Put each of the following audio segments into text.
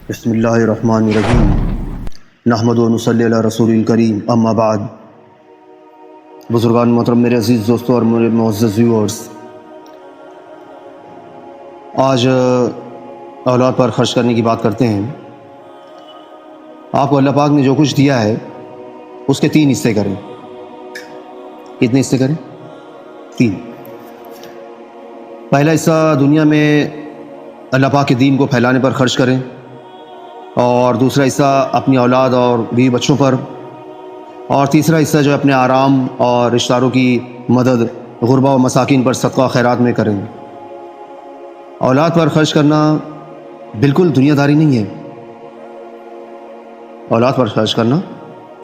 بسم اللہ الرحمن الرحیم نحمد و نصلی علی رسول الکریم اما بعد۔ بزرگان محترم، میرے عزیز دوستوں اور میرے معزز ویورز، آج اولاد پر خرچ کرنے کی بات کرتے ہیں۔ آپ کو اللہ پاک نے جو کچھ دیا ہے اس کے 3 حصے کریں۔ کتنے حصے کریں؟ 3۔ پہلا حصہ دنیا میں اللہ پاک کے دین کو پھیلانے پر خرچ کریں، اور دوسرا حصہ اپنی اولاد اور بیوی بچوں پر، اور تیسرا حصہ جو اپنے آرام اور رشتہ داروں کی مدد، غربا و مساکین پر صدقہ خیرات میں کریں۔ اولاد پر خرچ کرنا بالکل دنیا داری نہیں ہے۔ اولاد پر خرچ کرنا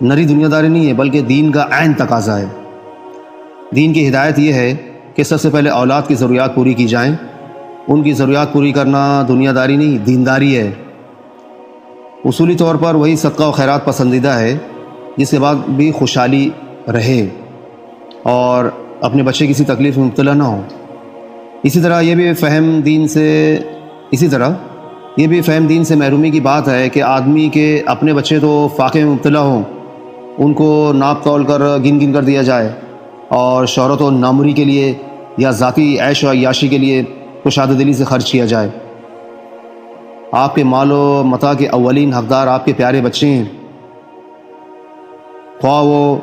نری دنیا داری نہیں ہے، بلکہ دین کا عین تقاضا ہے۔ دین کی ہدایت یہ ہے کہ سب سے پہلے اولاد کی ضروریات پوری کی جائیں۔ ان کی ضروریات پوری کرنا دنیا داری نہیں، دینداری ہے۔ اصولی طور پر وہی صدقہ و خیرات پسندیدہ ہے جس کے بعد بھی خوشحالی رہے اور اپنے بچے کسی تکلیف میں مبتلا نہ ہو۔ اسی طرح یہ بھی فہم دین سے محرومی کی بات ہے کہ آدمی کے اپنے بچے تو فاقے میں مبتلا ہوں، ان کو ناپ تول کر گن کر دیا جائے، اور شہرت و ناموری کے لیے یا ذاتی عیش و عیاشی کے لیے کشادہ دلی سے خرچ کیا جائے۔ آپ کے مال و متاع کے اولین حقدار آپ کے پیارے بچے ہیں، خواہ وہ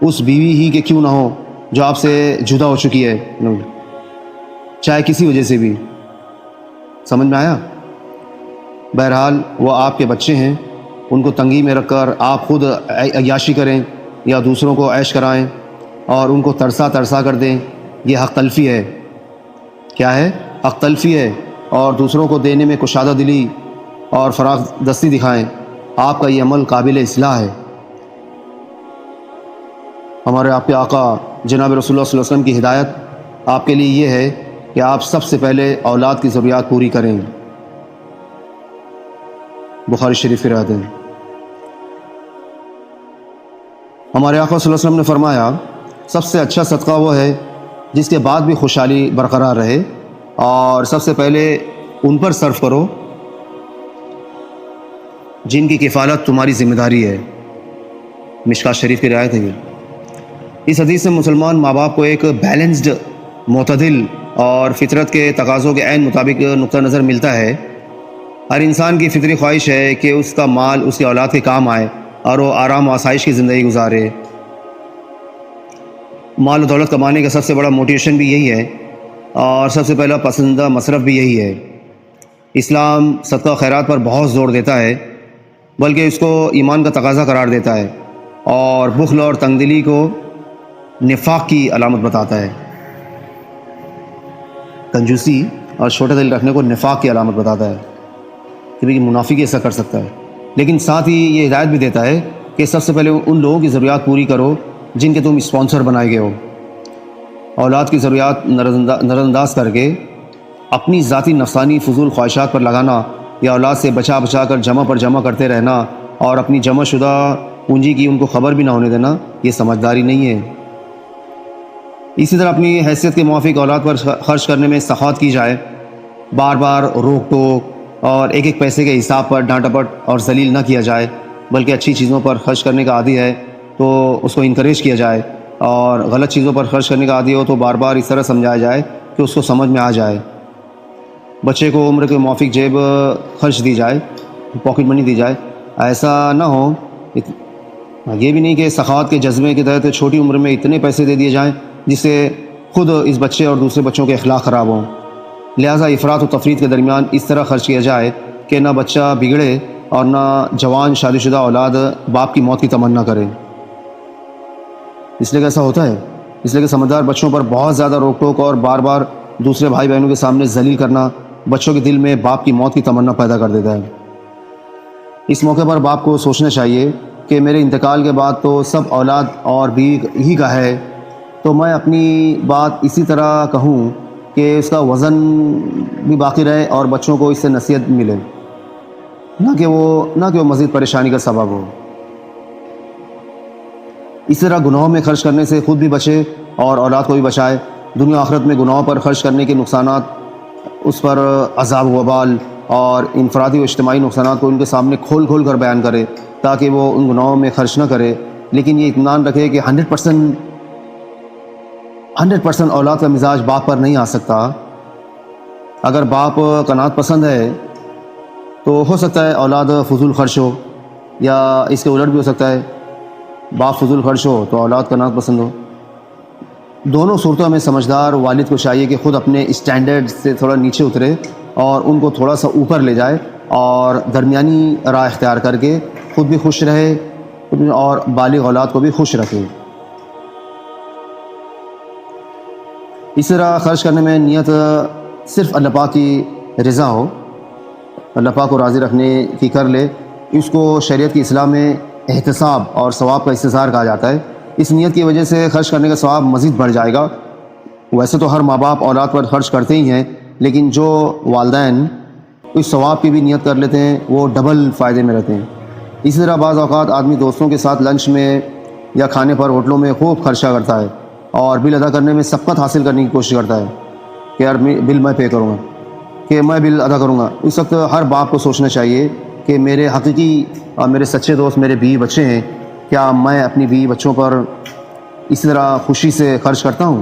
اس بیوی ہی کے کیوں نہ ہو جو آپ سے جدا ہو چکی ہے، چاہے کسی وجہ سے بھی۔ سمجھ میں آیا؟ بہرحال وہ آپ کے بچے ہیں، ان کو تنگی میں رکھ کر آپ خود عیاشی کریں یا دوسروں کو عیش کرائیں اور ان کو ترسا کر دیں، یہ حق تلفی ہے۔ کیا ہے؟ حق تلفی ہے، اور دوسروں کو دینے میں کشادہ دلی اور فراخ دستی دکھائیں۔ آپ کا یہ عمل قابل اصلاح ہے۔ ہمارے آپ کے آقا جناب رسول اللہ صلی اللہ علیہ وسلم کی ہدایت آپ کے لیے یہ ہے کہ آپ سب سے پہلے اولاد کی ضروریات پوری کریں۔ بخاری شریف کی روایت ہے۔ ہمارے آقا صلی اللہ علیہ وسلم نے فرمایا، سب سے اچھا صدقہ وہ ہے جس کے بعد بھی خوشحالی برقرار رہے، اور سب سے پہلے ان پر صرف کرو جن کی کفالت تمہاری ذمہ داری ہے۔ مشکات شریف کی روایت ہے یہ۔ اس حدیث سے مسلمان ماں باپ کو ایک بیلنسڈ، معتدل اور فطرت کے تقاضوں کے عین مطابق نقطہ نظر ملتا ہے۔ ہر انسان کی فطری خواہش ہے کہ اس کا مال اس کی اولاد کے کام آئے اور وہ آرام و آسائش کی زندگی گزارے۔ مال و دولت کمانے کا سب سے بڑا موٹیویشن بھی یہی ہے، اور سب سے پہلا پسندیدہ مصرف بھی یہی ہے۔ اسلام صدقہ خیرات پر بہت زور دیتا ہے، بلکہ اس کو ایمان کا تقاضا قرار دیتا ہے، اور بخل اور تنگ دلی کو نفاق کی علامت بتاتا ہے۔ کنجوسی اور چھوٹا دل رکھنے کو نفاق کی علامت بتاتا ہے کہ بھئی منافق ایسا کر سکتا ہے، لیکن ساتھ ہی یہ ہدایت بھی دیتا ہے کہ سب سے پہلے ان لوگوں کی ضروریات پوری کرو جن کے تم اسپانسر بنائے گئے ہو۔ اولاد کی ضروریات نظر انداز کر کے اپنی ذاتی نفسانی فضول خواہشات پر لگانا، یا اولاد سے بچا کر جمع کرتے رہنا اور اپنی جمع شدہ پونجی کی ان کو خبر بھی نہ ہونے دینا، یہ سمجھداری نہیں ہے۔ اسی طرح اپنی حیثیت کے موافق اولاد پر خرچ کرنے میں سخاوت کی جائے، بار بار روک ٹوک اور ایک پیسے کے حساب پر ڈانٹ ڈپٹ اور ذلیل نہ کیا جائے، بلکہ اچھی چیزوں پر خرچ کرنے کا عادی ہے تو اس کو انکریج کیا جائے، اور غلط چیزوں پر خرچ کرنے کا عادی ہو تو بار بار اس طرح سمجھایا جائے کہ اس کو سمجھ میں آ جائے۔ بچے کو عمر کے موافق جیب خرچ دی جائے، پاکٹ منی دی جائے۔ ایسا نہ ہو، یہ بھی نہیں کہ سخاوت کے جذبے کے تحت چھوٹی عمر میں اتنے پیسے دے دیے جائیں جس سے خود اس بچے اور دوسرے بچوں کے اخلاق خراب ہوں۔ لہٰذا افراط و تفریط کے درمیان اس طرح خرچ کیا جائے کہ نہ بچہ بگڑے اور نہ جوان شادی شدہ اولاد باپ کی موت کی تمنا کرے۔ اس لیے کہ ایسا ہوتا ہے، اس لیے کہ سمجھدار بچوں پر بہت زیادہ روک ٹوک اور بار بار دوسرے بھائی بہنوں کے سامنے ذلیل کرنا بچوں کے دل میں باپ کی موت کی تمنا پیدا کر دیتا ہے۔ اس موقع پر باپ کو سوچنا چاہیے کہ میرے انتقال کے بعد تو سب اولاد اور بیوی ہی کا ہے، تو میں اپنی بات اسی طرح کہوں کہ اس کا وزن بھی باقی رہے اور بچوں کو اس سے نصیحت ملے، نہ کہ وہ مزید پریشانی کا سبب ہو۔ اس طرح گناہوں میں خرچ کرنے سے خود بھی بچے اور اولاد کو بھی بچائے۔ دنیا آخرت میں گناہوں پر خرچ کرنے کے نقصانات، اس پر عذاب و وبال اور انفرادی و اجتماعی نقصانات کو ان کے سامنے کھول کھول کر بیان کرے تاکہ وہ ان گناہوں میں خرچ نہ کرے، لیکن یہ اطمینان رکھے کہ 100% اولاد کا مزاج باپ پر نہیں آ سکتا۔ اگر باپ قناعت پسند ہے تو ہو سکتا ہے اولاد فضول خرچ ہو، یا اس کے الٹ بھی ہو سکتا ہے باپ فضول خرچ ہو تو اولاد قناعت پسند ہو۔ دونوں صورتوں میں سمجھدار والد کو چاہیے کہ خود اپنے اسٹینڈرڈ سے تھوڑا نیچے اترے اور ان کو تھوڑا سا اوپر لے جائے، اور درمیانی راہ اختیار کر کے خود بھی خوش رہے اور بالغ اولاد کو بھی خوش رکھے۔ اس طرح خرچ کرنے میں نیت صرف اللہ پاک کی رضا ہو، اللہ پاک کو راضی رکھنے کی کر لے، اس کو شریعت کی اصلاح میں احتساب اور ثواب کا استظہار کہا جاتا ہے۔ اس نیت کی وجہ سے خرچ کرنے کا ثواب مزید بڑھ جائے گا۔ ویسے تو ہر ماں باپ اولاد پر خرچ کرتے ہی ہیں، لیکن جو والدین اس ثواب کی بھی نیت کر لیتے ہیں وہ ڈبل فائدے میں رہتے ہیں۔ اسی طرح بعض اوقات آدمی دوستوں کے ساتھ لنچ میں یا کھانے پر ہوٹلوں میں خوب خرچہ کرتا ہے اور بل ادا کرنے میں سبقت حاصل کرنے کی کوشش کرتا ہے کہ یار بل میں پے کروں گا، کہ میں بل ادا کروں گا۔ اس وقت ہر باپ کو سوچنا چاہیے کہ میرے حقیقی اور میرے سچے دوست میرے بیوی بچے ہیں، کیا میں اپنی بیوی بچوں پر اسی طرح خوشی سے خرچ کرتا ہوں؟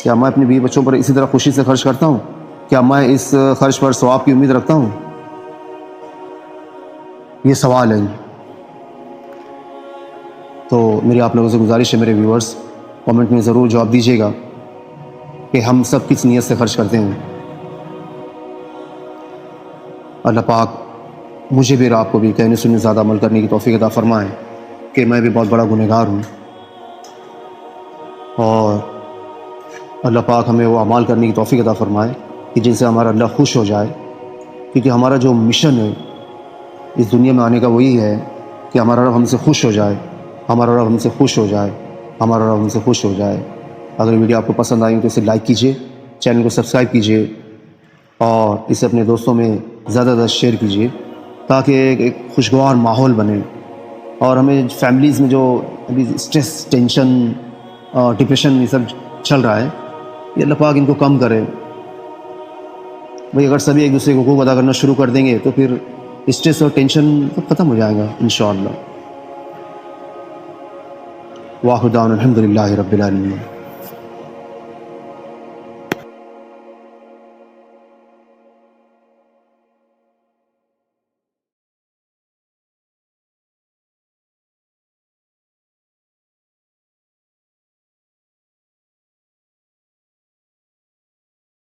کیا میں اپنی بیوی بچوں پر اسی طرح خوشی سے خرچ کرتا ہوں؟ کیا میں اس خرچ پر ثواب کی امید رکھتا ہوں؟ یہ سوال ہے۔ تو میری آپ لوگوں سے گزارش ہے میرے ویورز، کامنٹ میں ضرور جواب دیجیے گا کہ ہم سب کس نیت سے خرچ کرتے ہیں۔ اللہ پاک مجھے بھی اور آپ کو بھی کہنے سننے زیادہ عمل کرنے کی توفیق عطا فرمائے کہ میں بھی بہت بڑا گنہگار ہوں، اور اللہ پاک ہمیں وہ اعمال کرنے کی توفیق عطا فرمائے کہ جن سے ہمارا اللہ خوش ہو جائے، کیونکہ ہمارا جو مشن ہے اس دنیا میں آنے کا وہی ہے کہ ہمارا رب ہم سے خوش ہو جائے، ہمارا رب ہم سے خوش ہو جائے، ہمارا رب ہم سے خوش ہو جائے۔ اگر ویڈیو آپ کو پسند آئی تو اسے لائک کیجیے، چینل کو سبسکرائب کیجیے، اور اسے اپنے دوستوں میں زیادہ زیادہ شیئر کیجیے تاکہ ایک خوشگوار ماحول بنے، اور ہمیں فیملیز میں جو ابھی اسٹریس، ٹینشن اور ڈپریشن یہ سب چل رہا ہے، یہ اللہ پاک ان کو کم کرے۔ بھئی اگر سبھی ایک دوسرے کو حقوق ادا کرنا شروع کر دیں گے تو پھر اسٹریس اور ٹینشن ختم ہو جائے گا انشاءاللہ۔ واخر دعوانا الحمدللہ رب العالمین۔